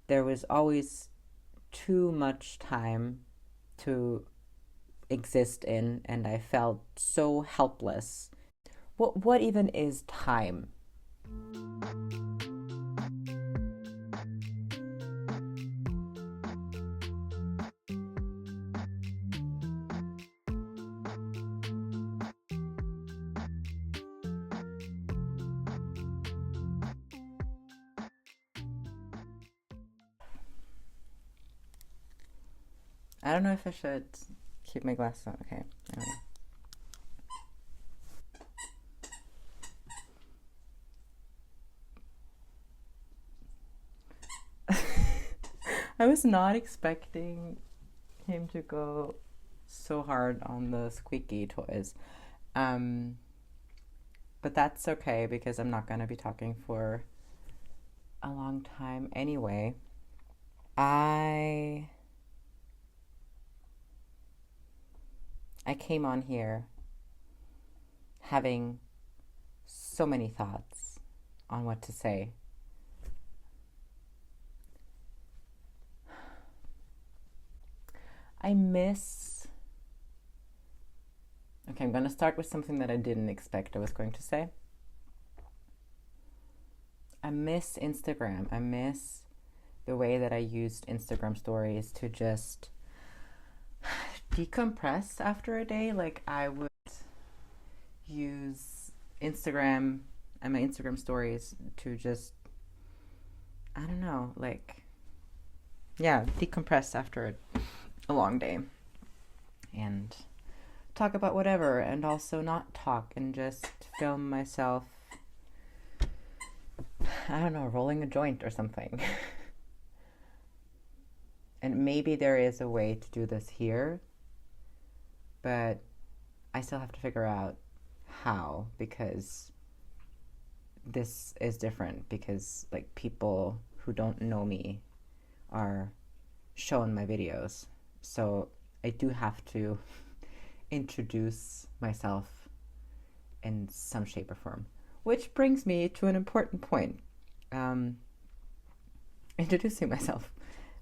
there was always too much time to exist in, and I felt so helpless. What even is time? I don't know if I should keep my glasses on. Okay. Anyway. I was not expecting him to go so hard on the squeaky toys. Um, but that's okay because I'm not going to be talking for a long time anyway. I came on here having so many thoughts on what to say. I miss. Okay, I'm going to start with something that I didn't expect I was going to say. I miss Instagram. I miss the way that I used Instagram stories to just decompress after a day. Like, I would use Instagram and my Instagram stories to just, I don't know, like, yeah, decompress after a long day and talk about whatever, and also not talk and just film myself, I don't know, rolling a joint or something. And maybe there is a way to do this here, but I still have to figure out how, because this is different, because like people who don't know me are shown my videos. So I do have to introduce myself in some shape or form. Which brings me to an important point. Introducing myself,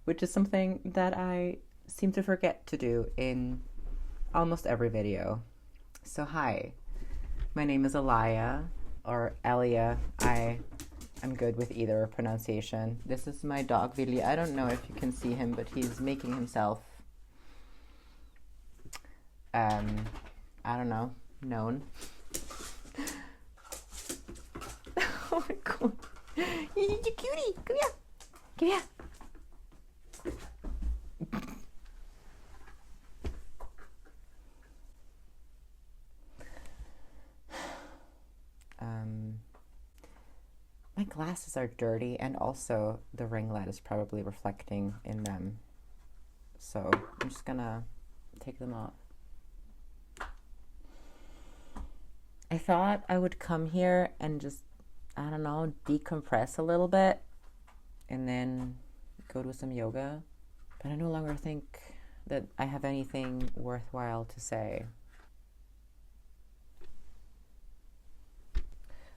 which is something that I seem to forget to do in almost every video. So hi, my name is Alaya, or Elia. I'm good with either pronunciation. This is my dog, Willy. I don't know if you can see him, but he's making himself, I don't know, known. Oh my god. You cutie, come here. Come here. My glasses are dirty, and also the ring light is probably reflecting in them. So I'm just gonna take them off. I thought I would come here and just, I don't know, decompress a little bit and then go do some yoga. But I no longer think that I have anything worthwhile to say.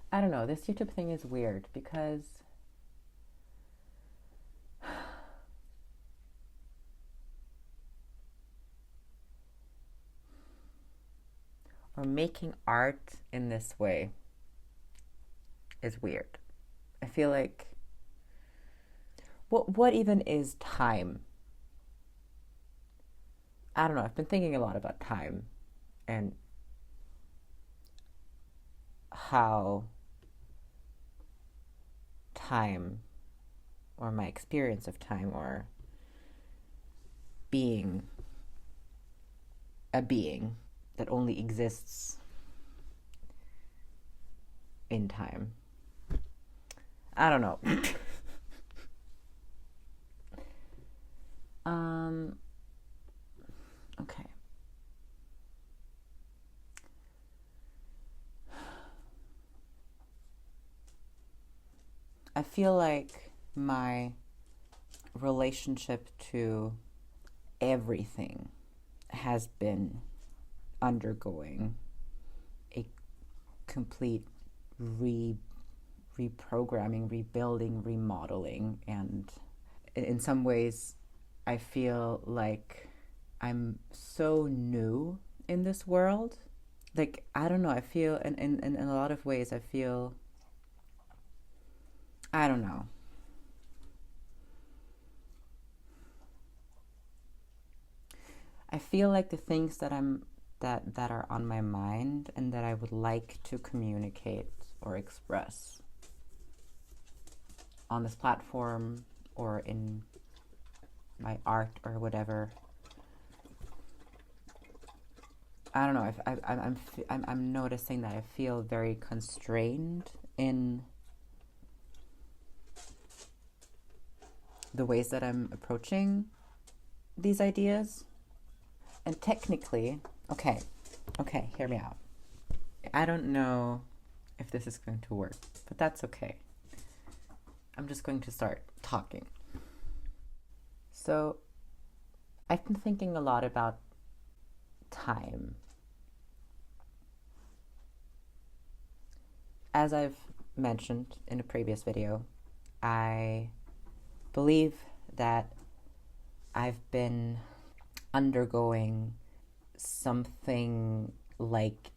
I don't know, this YouTube thing is weird because or making art in this way is weird. I feel like what even is time? I don't know, I've been thinking a lot about time and how time, or my experience of time, or being a being that only exists in time. I don't know. Okay. I feel like my relationship to everything has been undergoing a complete reprogramming, rebuilding, remodeling, and in some ways, I feel like I'm so new in this world. Like, I don't know, I feel, in a lot of ways, I feel, I don't know. I feel like the things that are on my mind and that I would like to communicate or express on this platform or in my art or whatever. I don't know. I'm noticing that I feel very constrained in the ways that I'm approaching these ideas. And technically, okay, hear me out. I don't know if this is going to work, but that's okay. I'm just going to start talking. So, I've been thinking a lot about time. As I've mentioned in a previous video, I believe that I've been undergoing something like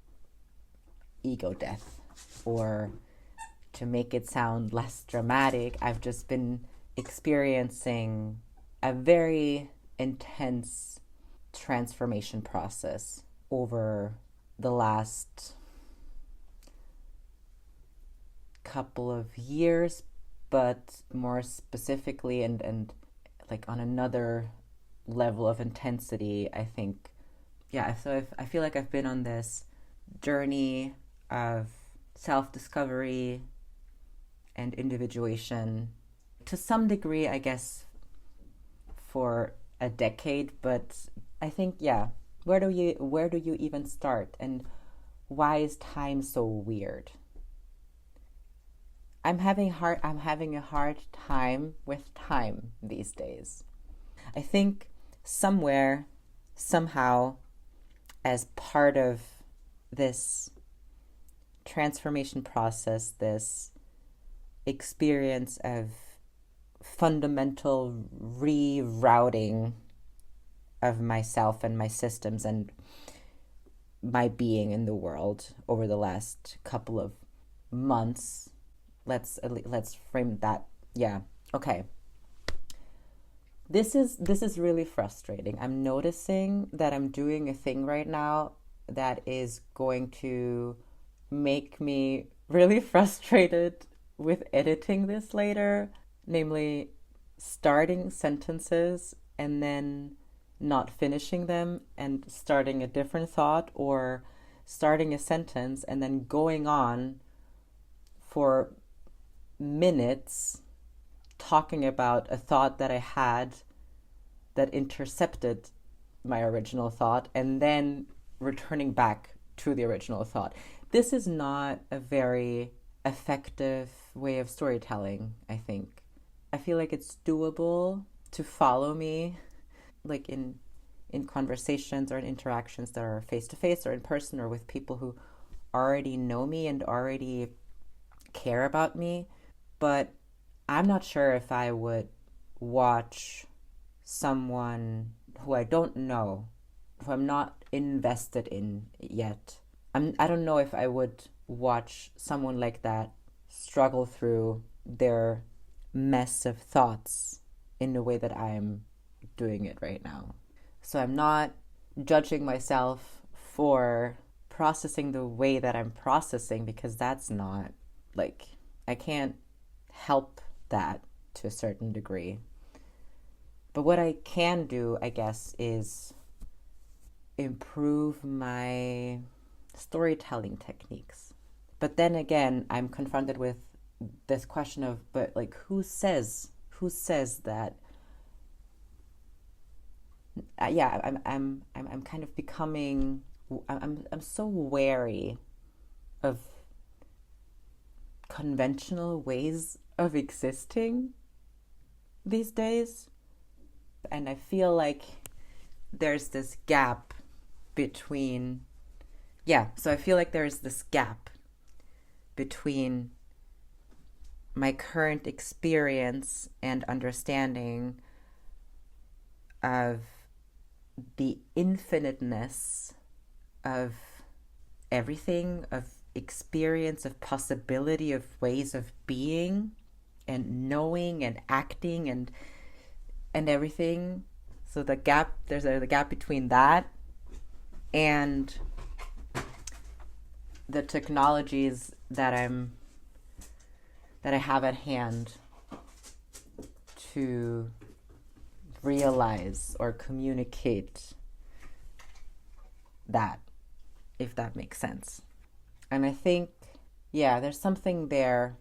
ego death, or to make it sound less dramatic, I've just been experiencing a very intense transformation process over the last couple of years, but more specifically and like on another level of intensity, I think. Yeah, so I feel like I've been on this journey of self-discovery and individuation to some degree, I guess, for a decade. But I think, yeah, where do you even start, and why is time so weird? I'm having a hard time with time these days. I think somewhere, somehow, as part of this transformation process, this experience of fundamental rerouting of myself and my systems and my being in the world over the last couple of months, let's frame that. Yeah, okay. This is really frustrating. I'm noticing that I'm doing a thing right now that is going to make me really frustrated with editing this later, namely starting sentences and then not finishing them and starting a different thought, or starting a sentence and then going on for minutes talking about a thought that I had that intercepted my original thought and then returning back to the original thought. This is not a very effective way of storytelling, I think. I feel like it's doable to follow me, like in conversations or in interactions that are face-to-face or in person or with people who already know me and already care about me. But I'm not sure if I would watch someone who I don't know, who I'm not invested in yet. I don't know if I would watch someone like that struggle through their mess of thoughts in the way that I'm doing it right now. So I'm not judging myself for processing the way that I'm processing, because that's not, like, I can't help that to a certain degree. But what I can do, I guess, is improve my storytelling techniques. But then again, I'm confronted with this question of, but like, who says that? Yeah, I'm kind of becoming, I'm so wary of conventional ways of existing these days. And I feel like there's this gap between, so I feel like there's this gap between my current experience and understanding of the infiniteness of everything, of experience, of possibility, of ways of being and knowing and acting and everything. So the gap, there's the gap between that and the technologies that I have at hand to realize or communicate that, if that makes sense. And I think, yeah, there's something there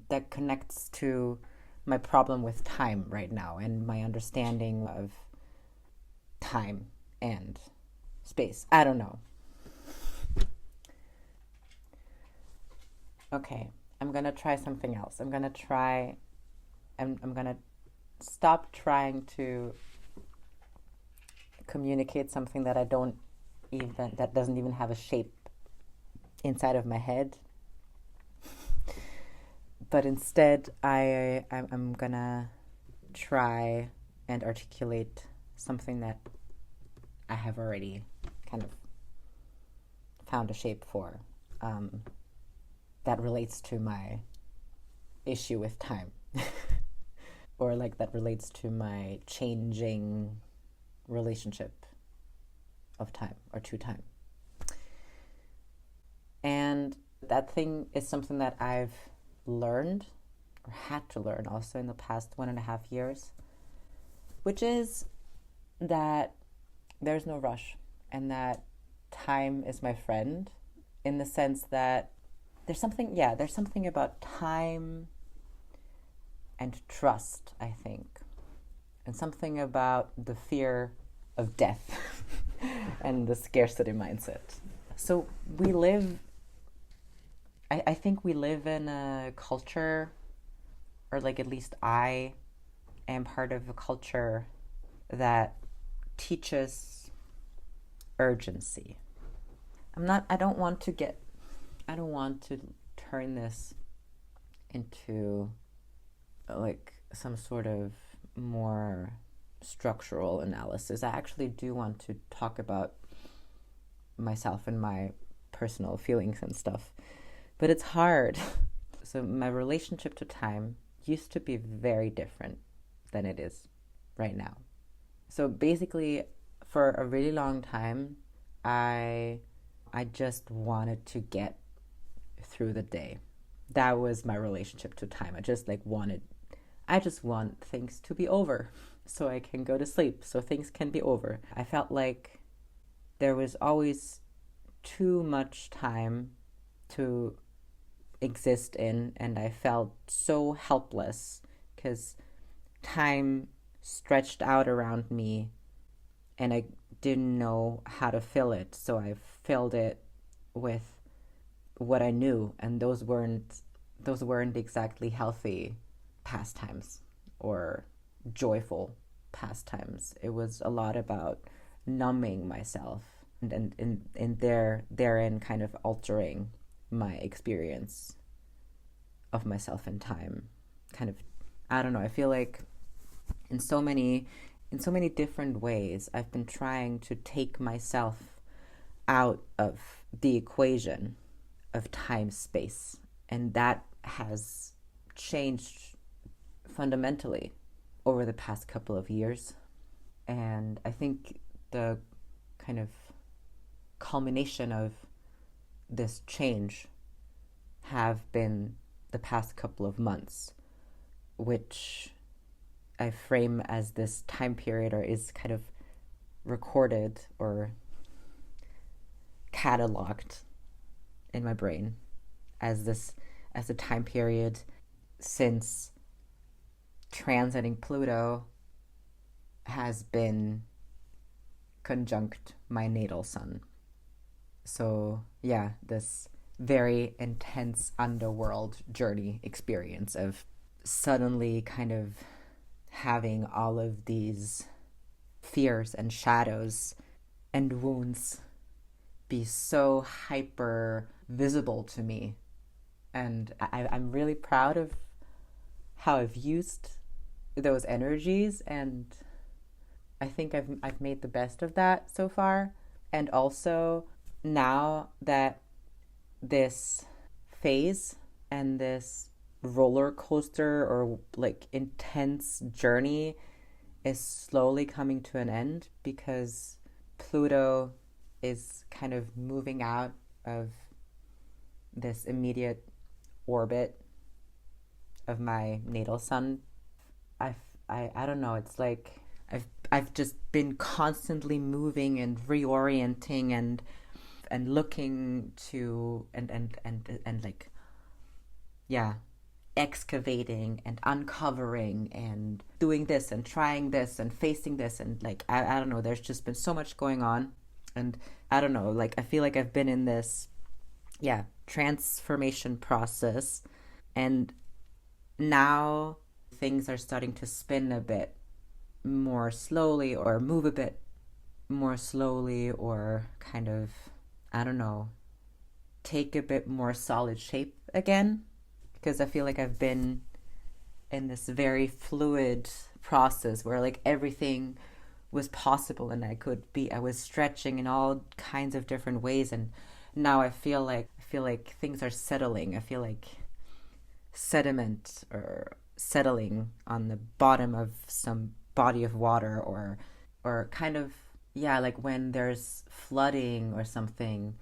that connects to my problem with time right now and my understanding of time and space. I don't know. Okay, I'm gonna try something else. I'm gonna stop trying to communicate something that that doesn't even have a shape inside of my head. But instead, I'm gonna try and articulate something that I have already kind of found a shape for, that relates to my issue with time. Or like that relates to my changing relationship of time or to time. And that thing is something that I've learned or had to learn also in the past 1.5 years, which is that there's no rush and that time is my friend, in the sense that there's something about time and trust, I think, and something about the fear of death and the scarcity mindset. So I think we live in a culture, or like at least I am part of a culture that teaches urgency. I don't want to turn this into like some sort of more structural analysis. I actually do want to talk about myself and my personal feelings and stuff, but it's hard. So my relationship to time used to be very different than it is right now. So basically, for a really long time, I just wanted to get through the day. That was my relationship to time. I just want things to be over so I can go to sleep, so things can be over. I felt like there was always too much time to exist in, and I felt so helpless because time stretched out around me and I didn't know how to fill it. So I filled it with what I knew, and those weren't exactly healthy pastimes or joyful pastimes. It was a lot about numbing myself and therein kind of altering my experience of myself in time. Kind of, I don't know, I feel like in so many different ways I've been trying to take myself out of the equation of time space, and that has changed fundamentally over the past couple of years. And I think the kind of culmination of this change have been the past couple of months, which I frame as this time period, or is kind of recorded or cataloged in my brain as a time period since transiting Pluto has been conjunct my natal sun. So yeah, this very intense underworld journey experience of suddenly kind of having all of these fears and shadows and wounds be so hyper visible to me. And I'm really proud how I've used those energies, and I think I've made the best of that so far. And also now that this phase and this roller coaster or like intense journey is slowly coming to an end, because Pluto is kind of moving out of this immediate orbit of my natal sun. I don't know, it's like I've just been constantly moving and reorienting and looking to and like, yeah, excavating and uncovering and doing this and trying this and facing this, and like I don't know, there's just been so much going on. And I don't know, like I feel like I've been in this, yeah, transformation process, and now things are starting to spin a bit more slowly, or move a bit more slowly, or kind of, I don't know, take a bit more solid shape again, because I feel like I've been in this very fluid process where like everything was possible, and I was stretching in all kinds of different ways, and now I feel like things are settling. I feel like sediment or settling on the bottom of some body of water, or kind of, yeah, like when there's flooding or something,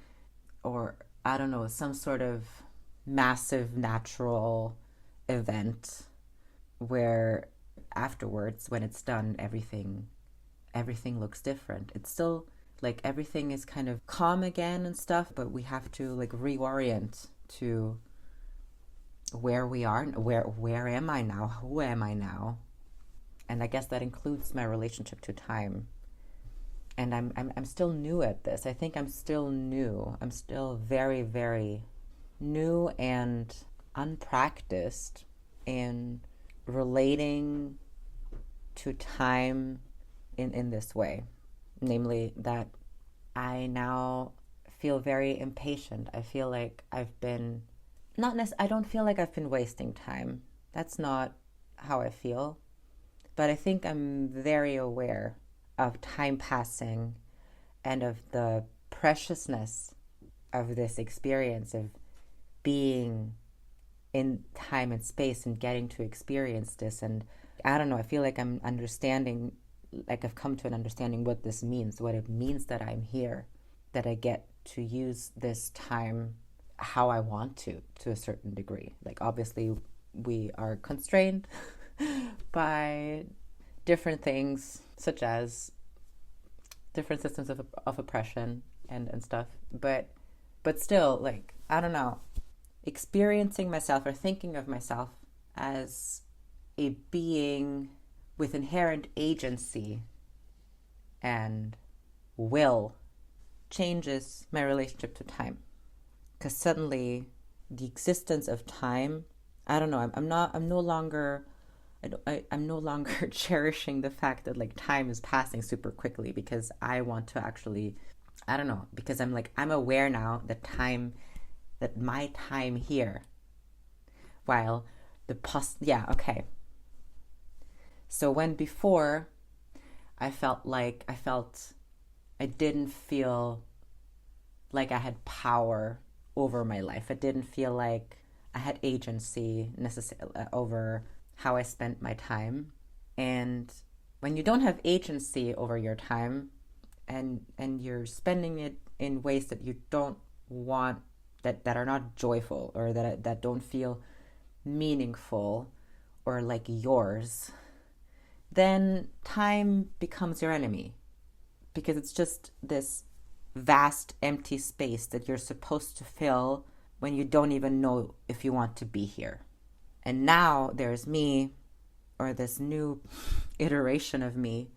or I don't know, some sort of massive natural event where afterwards, when it's done, everything looks different. It's still like everything is kind of calm again and stuff, but we have to like reorient to where we are, where am I now, who am I now. And I guess that includes my relationship to time. And I'm still new at this. I think I'm still new. I'm still very, very new and unpracticed in relating to time in this way. Namely, that I now feel very impatient. I feel like I've been, I don't feel like I've been wasting time. That's not how I feel. But I think I'm very aware of time passing and of the preciousness of this experience of being in time and space and getting to experience this. And I don't know, I feel like I'm understanding, like I've come to an understanding what this means, what it means that I'm here, that I get to use this time how I want to a certain degree. Like obviously we are constrained by different things, such as different systems of oppression and stuff. But still, like, I don't know, experiencing myself or thinking of myself as a being with inherent agency and will changes my relationship to time. Because suddenly the existence of time, I don't know, I'm no longer cherishing the fact that like time is passing super quickly, because I want to actually, I don't know, because I'm aware now that my time here, while okay. So when before I didn't feel like I had power over my life. I didn't feel like I had agency necessarily over how I spent my time. And when you don't have agency over your time, and you're spending it in ways that you don't want, that are not joyful, or that don't feel meaningful or like yours, then time becomes your enemy, because it's just this vast empty space that you're supposed to fill when you don't even know if you want to be here. And now there's me, or this new iteration of me,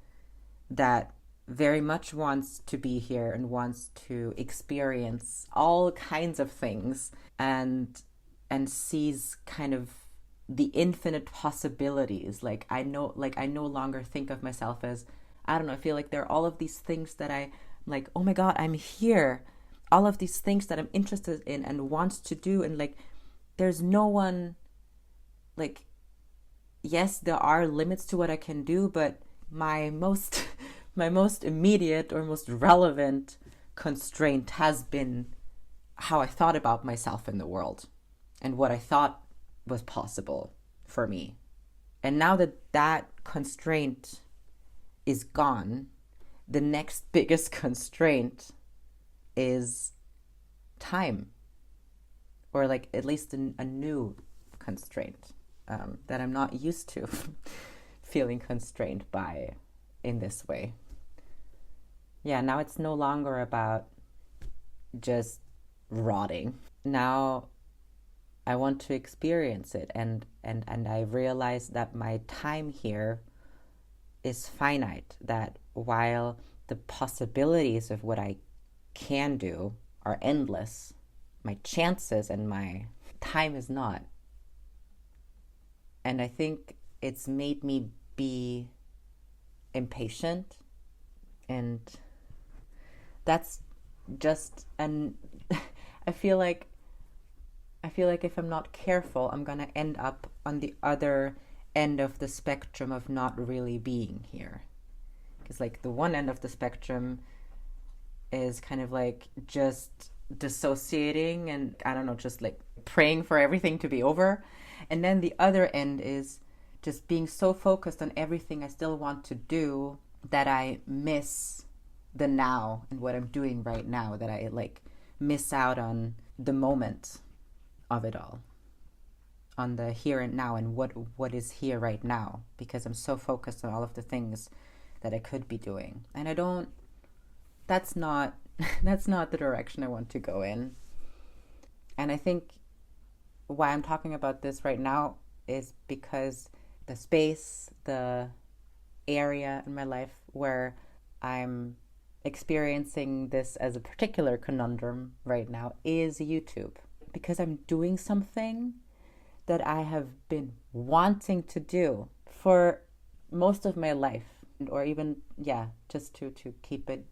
that very much wants to be here and wants to experience all kinds of things, and sees kind of the infinite possibilities. Like I no longer think of myself as, I don't know, I feel like there are all of these things that I'm like, oh my God, I'm here. All of these things that I'm interested in and wants to do. And like, there's no one, like, yes, there are limits to what I can do, but my most my most immediate or most relevant constraint has been how I thought about myself in the world and what I thought was possible for me. And now that that constraint is gone, the next biggest constraint is time, or like at least a new constraint that I'm not used to feeling constrained by in this way. Yeah, now it's no longer about just rotting. Now I want to experience it, and I realize that my time here is finite, that while the possibilities of what I can do are endless, my chances and my time is not. And I think it's made me be impatient, and that's just an I feel like if I'm not careful, I'm gonna end up on the other end of the spectrum of not really being here. Because like the one end of the spectrum is kind of like just dissociating and I don't know, just like praying for everything to be over. And then the other end is just being so focused on everything I still want to do that I miss the now and what I'm doing right now, that I like miss out on the moment of it all, on the here and now and what is here right now, because I'm so focused on all of the things that I could be doing. And I don't, that's not the direction I want to go in. And I think why I'm talking about this right now is because the space, the area in my life where I'm experiencing this as a particular conundrum right now is YouTube. Because I'm doing something that I have been wanting to do for most of my life, or even, just to keep it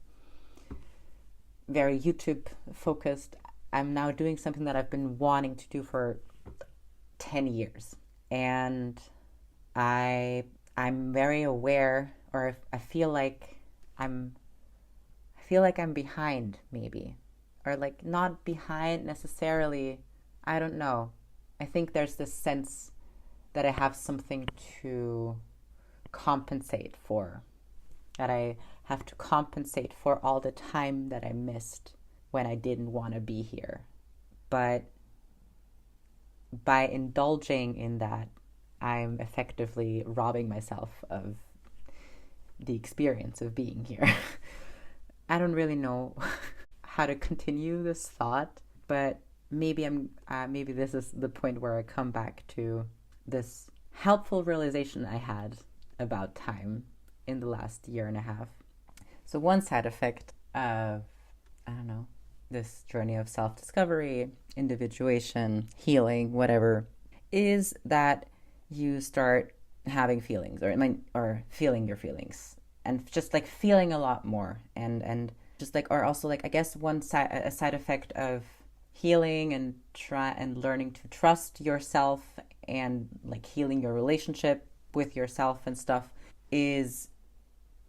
very YouTube focused. I'm now doing something that I've been wanting to do for 10 years. And I'm very aware, or I feel like I'm behind, maybe. Or like not behind necessarily, I don't know. I think there's this sense that I have something to compensate for, that I have to compensate for all the time that I missed when I didn't want to be here. But by indulging in that, I'm effectively robbing myself of the experience of being here. I don't really know how to continue this thought, but maybe this is the point where I come back to this helpful realization I had about time in the last year and a half. So one side effect of, this journey of self-discovery, individuation, healing, whatever, is that you start having feelings, or feeling your feelings, and just like feeling a lot more, and just like, or also like, I guess a side effect of healing and learning to trust yourself and like healing your relationship with yourself and stuff is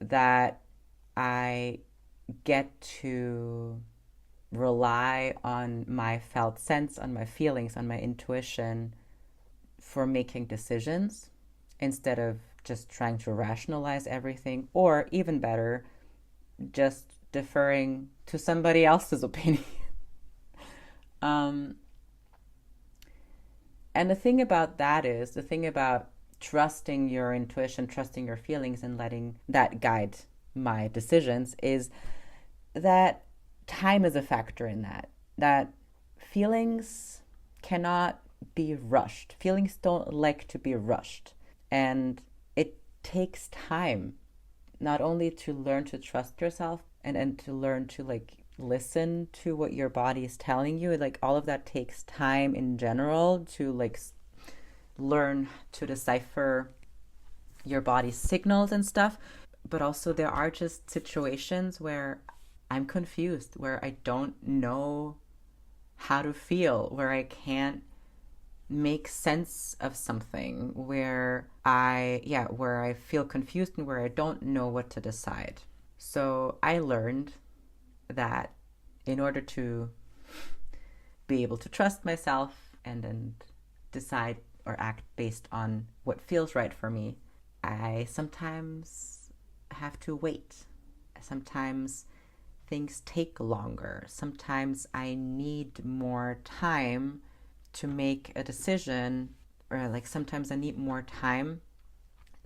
that I get to rely on my felt sense, on my feelings, on my intuition for making decisions, instead of just trying to rationalize everything, or even better, just deferring to somebody else's opinion. And the thing about trusting your intuition, trusting your feelings, and letting that guide my decisions is that time is a factor in that feelings cannot be rushed. Feelings don't like to be rushed. And it takes time, not only to learn to trust yourself and to learn to like listen to what your body is telling you. Like all of that takes time in general to like learn to decipher your body's signals and stuff. But also there are just situations where I'm confused, where I don't know how to feel, where I can't make sense of something where where I feel confused and where I don't know what to decide. So I learned that in order to be able to trust myself and decide or act based on what feels right for me, I sometimes have to wait. Sometimes things take longer. Sometimes I need more time to make a decision, or like sometimes I need more time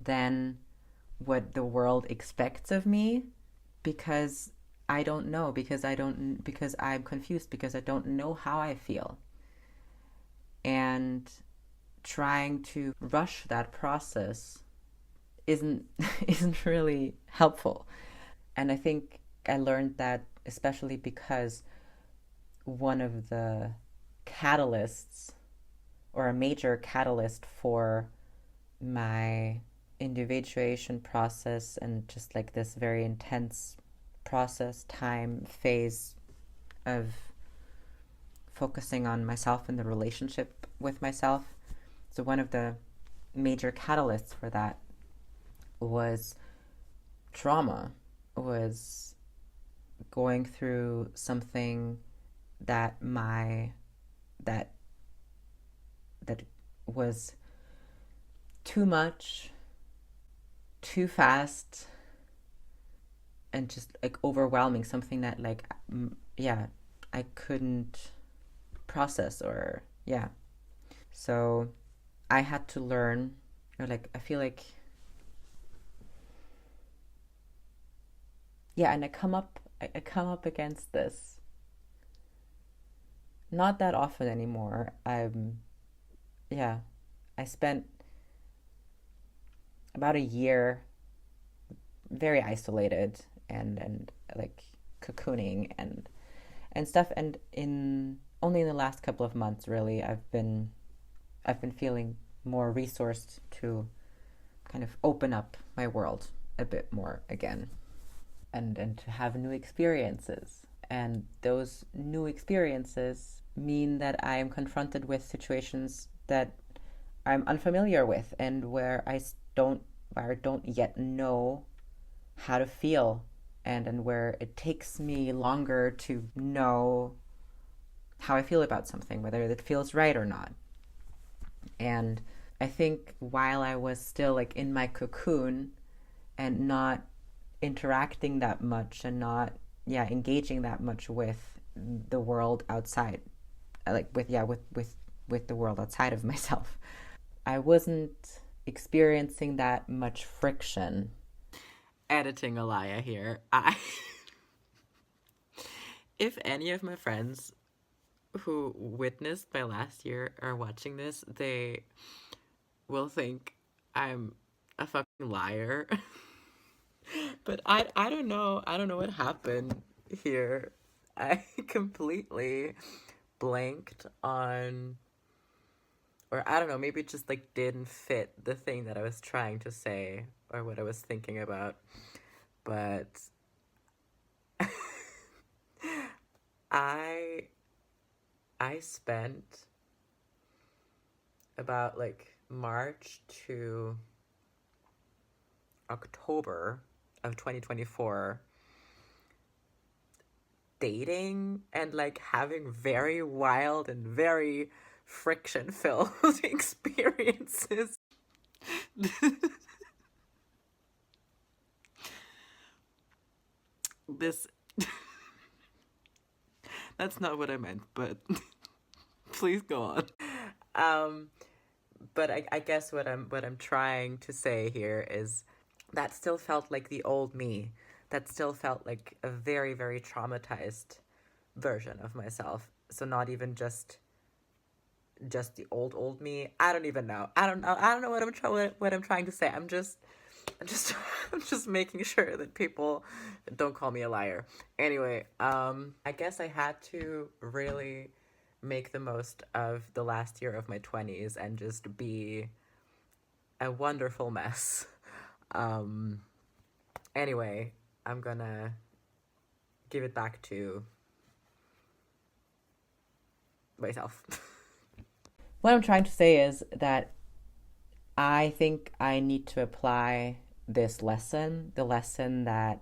than what the world expects of me, because I don't know, because I'm confused, because I don't know how I feel. And trying to rush that process isn't isn't really helpful. And I think I learned that especially because one of the catalysts, or a major catalyst for my individuation process and just like this very intense process time phase of focusing on myself and the relationship with myself. So one of the major catalysts for that was trauma, was going through something that that was too much, too fast, and just like overwhelming, something that like I couldn't process, or so I had to learn, or like I feel like and I come up against this not that often anymore. Yeah, I spent about a year very isolated and like cocooning and stuff, and in only in the last couple of months really I've been feeling more resourced to kind of open up my world a bit more again, and to have new experiences. And those new experiences mean that I am confronted with situations that I'm unfamiliar with, and where I don't yet know how to feel, and where it takes me longer to know how I feel about something, whether it feels right or not. And I think while I was still like in my cocoon and not interacting that much, and not engaging that much with the world outside, like with the world outside of myself, I wasn't experiencing that much friction. Editing Alaya here. If any of my friends who witnessed my last year are watching this, they will think I'm a fucking liar. But I don't know. I don't know what happened here. I completely blanked on, or I don't know, maybe it just like didn't fit the thing that I was trying to say or what I was thinking about. But I I spent about like March to October of 2024 dating and like having very wild and very friction filled experiences. This that's not what I meant, but please go on. Um but I guess what I'm trying to say here is that still felt like the old me. That still felt like a very, very traumatized version of myself. So not even just the old me. I don't even know. I don't know what I'm trying to say. I'm just I'm just making sure that people don't call me a liar. Anyway, I guess I had to really make the most of the last year of my 20s and just be a wonderful mess. Um, anyway, I'm gonna give it back to myself. what I'm trying to say is that I think I need to apply this lesson, the lesson that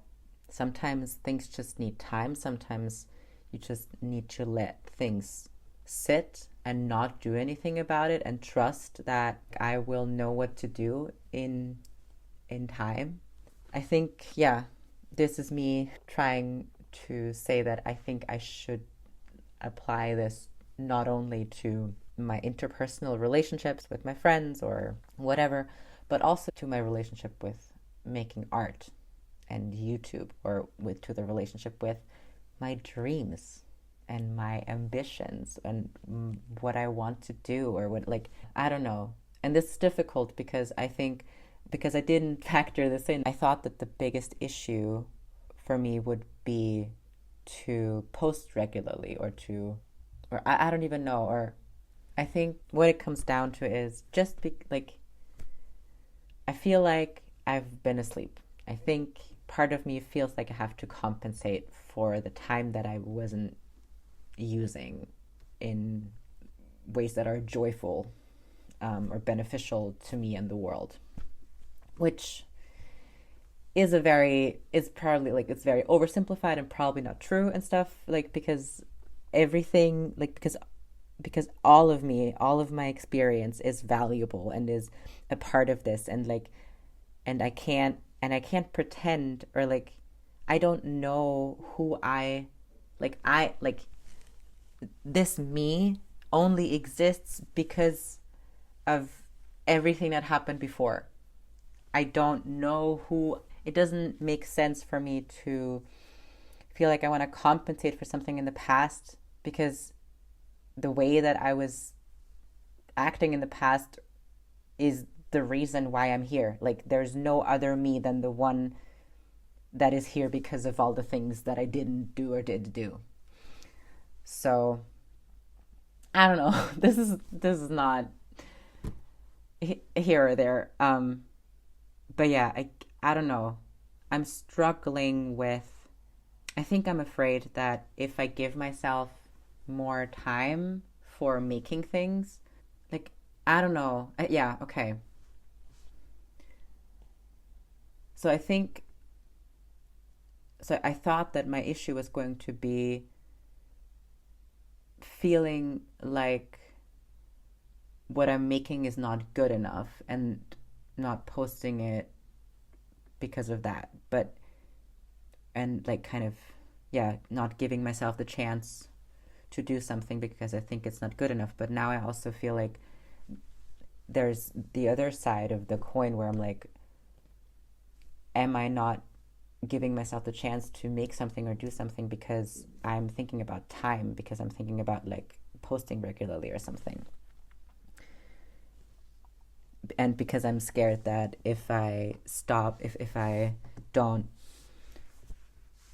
sometimes things just need time. Sometimes you just need to let things sit and not do anything about it and trust that I will know what to do in time. I think, yeah, this is me trying to say that I think I should apply this not only to my interpersonal relationships with my friends or whatever, but also to my relationship with making art and YouTube, or to the relationship with my dreams and my ambitions and what I want to do, or what, like, I don't know. And this is difficult because I think, because I didn't factor this in, I thought that the biggest issue for me would be to post regularly, or I don't even know, or I think what it comes down to is just like, I feel like I've been asleep. I think part of me feels like I have to compensate for the time that I wasn't using in ways that are joyful, or beneficial to me and the world, which is probably, like, it's very oversimplified and probably not true and stuff, like, because everything, like, because all of me, all of my experience is valuable and is a part of this, and like, and I can't pretend, or like, I don't know who like this me only exists because of everything that happened before. I don't know who, it doesn't make sense for me to feel like I want to compensate for something in the past, because the way that I was acting in the past is the reason why I'm here. Like, there's no other me than the one that is here because of all the things that I didn't do or did do. So I don't know. This is not here or there. But yeah, I don't know. I'm struggling with, I think I'm afraid that if I give myself more time for making things, like, I don't know. Yeah, okay. So I thought that my issue was going to be feeling like what I'm making is not good enough and not posting it because of that. But, and like, kind of, yeah, not giving myself the chance to do something because I think it's not good enough. But now I also feel like there's the other side of the coin where I'm like, am I not giving myself the chance to make something or do something because I'm thinking about time, because I'm thinking about like posting regularly or something? And because I'm scared that if I stop, if I don't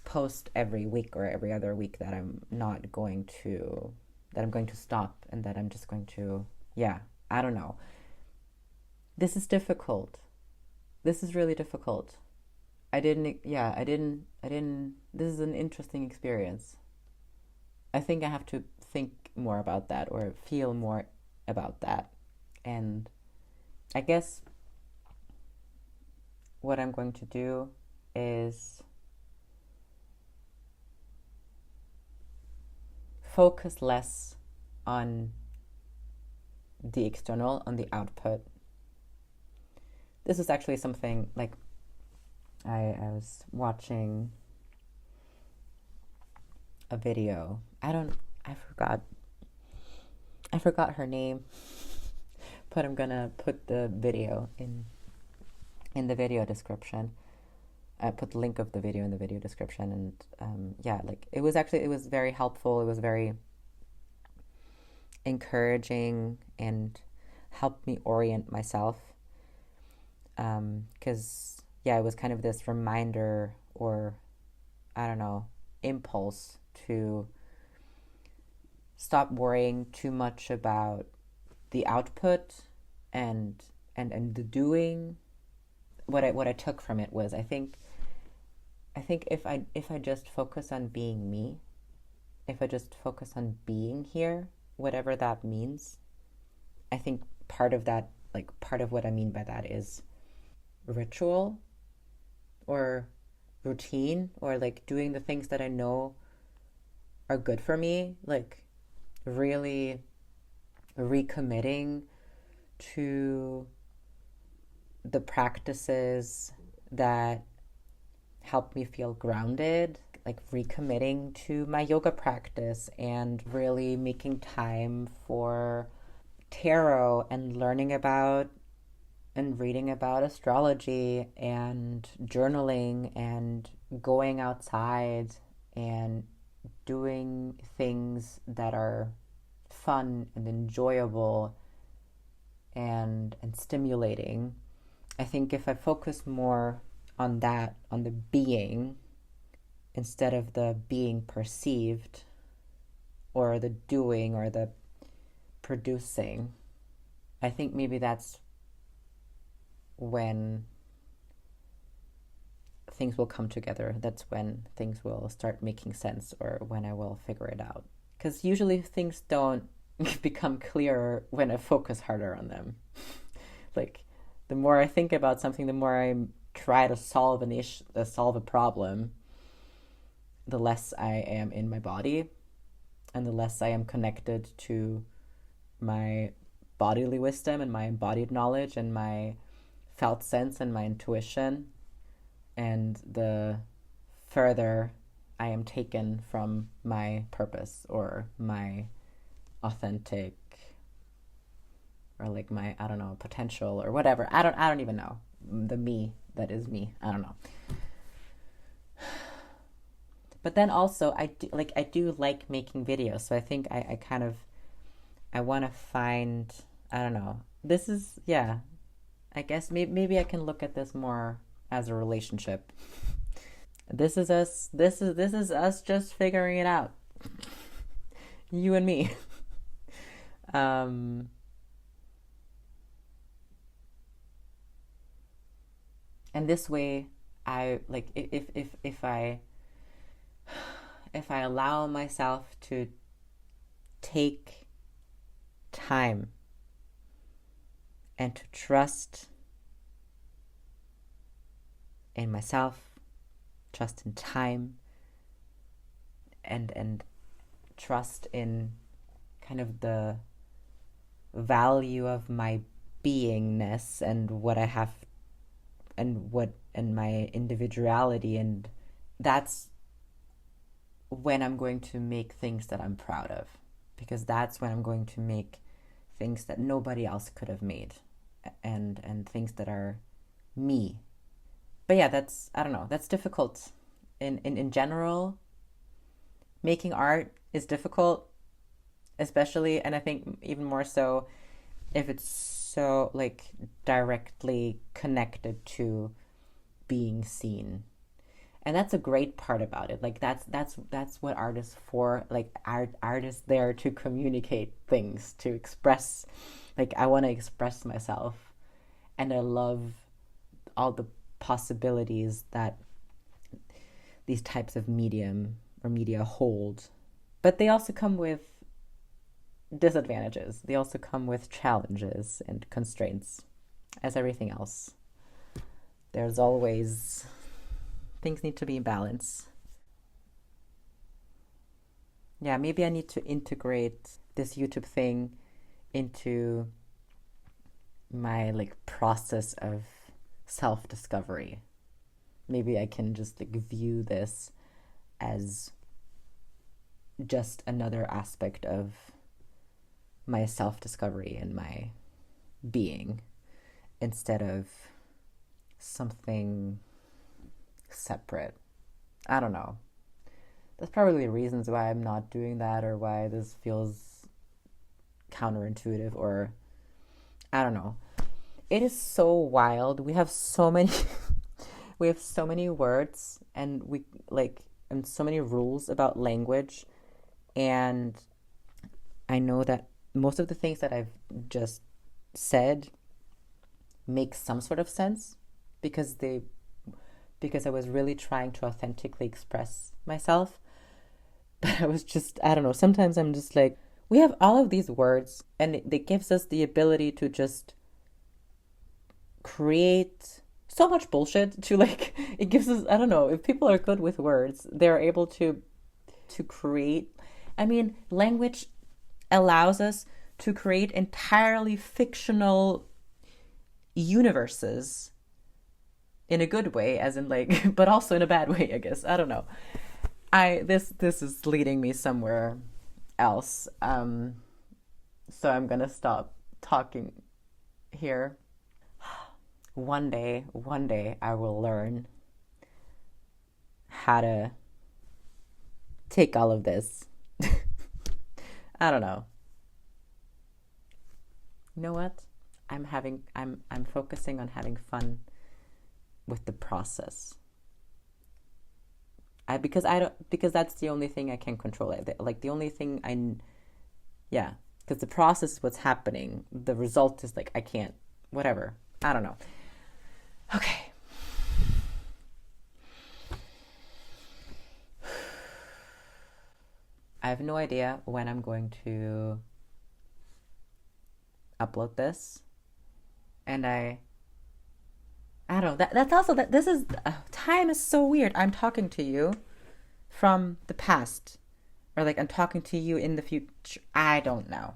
post every week or every other week, that I'm going to stop, and that I'm just going to, yeah, I don't know. This is difficult. This is really difficult. This is an interesting experience. I think I have to think more about that, or feel more about that. And I guess what I'm going to do is focus less on the external, on the output. This is actually something like, I was watching a video. I forgot her name, but I'm gonna put the video in the video description. I put the link of the video in the video description, and yeah, like, it was very helpful. It was very encouraging and helped me orient myself. Because yeah, it was kind of this reminder, or I don't know, impulse to stop worrying too much about the output and the doing. What I took from it was, I think if I just focus on being me, if I just focus on being here, whatever that means, I think part of that, like part of what I mean by that is ritual or routine, or like doing the things that I know are good for me, like really recommitting to the practices that help me feel grounded, like recommitting to my yoga practice and really making time for tarot and learning about and reading about astrology and journaling and going outside and doing things that are fun and enjoyable and stimulating. I think if I focus more on that, on the being, instead of the being perceived or the doing or the producing, I think maybe that's when things will come together. That's when things will start making sense, or when I will figure it out. Because usually things don't become clearer when I focus harder on them. Like, the more I think about something, the more I try to solve solve a problem, the less I am in my body, and the less I am connected to my bodily wisdom and my embodied knowledge and my felt sense and my intuition, and the further I am taken from my purpose or my authentic, or like my, I don't know, potential or whatever. I don't even know. The me that is me. I don't know. But then also I do like making videos. So I think I kind of, I want to find, I don't know. This is, yeah, I guess maybe I can look at this more as a relationship. This is us just figuring it out. You and me. And this way, I like, if I allow myself to take time and to trust in myself, trust in time, and trust in kind of the value of my beingness and what I have and my individuality, and that's when I'm going to make things that I'm proud of, because that's when I'm going to make things that nobody else could have made, and things that are me. But yeah, that's, I don't know, that's difficult. In general, making art is difficult, especially, and I think even more so if it's so like directly connected to being seen. And that's a great part about it. Like that's what art is for. Like art is there to communicate things, to express. Like, I want to express myself, and I love all the possibilities that these types of medium or media hold. But they also come with disadvantages. They also come with challenges and constraints, as everything else. There's always, things need to be in balance. Yeah, maybe I need to integrate this YouTube thing into my like process of self-discovery. Maybe I can just like view this as just another aspect of my self-discovery and my being, instead of something separate. I don't know. There's probably reasons why I'm not doing that, or why this feels counterintuitive, or I don't know. It is so wild. We have so many we have so many words, and we like, and so many rules about language, and I know that most of the things that I've just said make some sort of sense, because I was really trying to authentically express myself. But I was just, I don't know, sometimes I'm just like, we have all of these words, and it gives us the ability to just create so much bullshit to like, it gives us, I don't know, if people are good with words, they're able to create. I mean, language allows us to create entirely fictional universes in a good way, as in like, but also in a bad way, I guess. I don't know. This is leading me somewhere else. So I'm gonna stop talking here. One day I will learn how to take all of this. I don't know. You know what? I'm focusing on having fun with the process. Because that's the only thing I can control. Like the only thing yeah, because the process is what's happening. The result is like I can't, whatever. I don't know. Okay. I have no idea when I'm going to upload this, and I don't know. That's also that this is time is so weird. I'm talking to you from the past, or like I'm talking to you in the future. I don't know.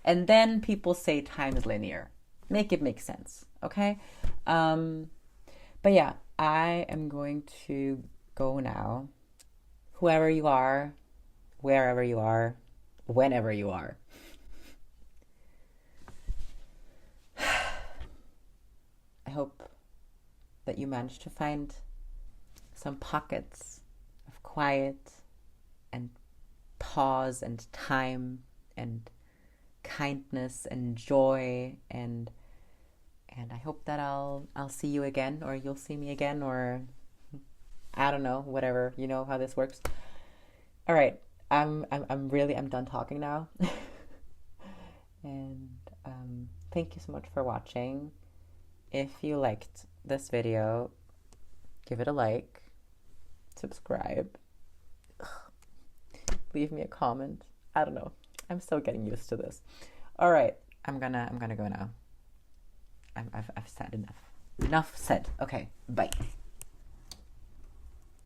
And then people say time is linear. Make it make sense, okay? But yeah, I am going to go now. Whoever you are, wherever you are, whenever you are. I hope that you managed to find some pockets of quiet and pause and time and kindness and joy, and I hope that I'll see you again, or you'll see me again, or I don't know, whatever. You know how this works. All right, I'm done talking now. And thank you so much for watching. If you liked this video, give it a like, subscribe, leave me a comment. I don't know. I'm still getting used to this. All right, I'm gonna go now. I've said enough. Enough said. Okay, bye.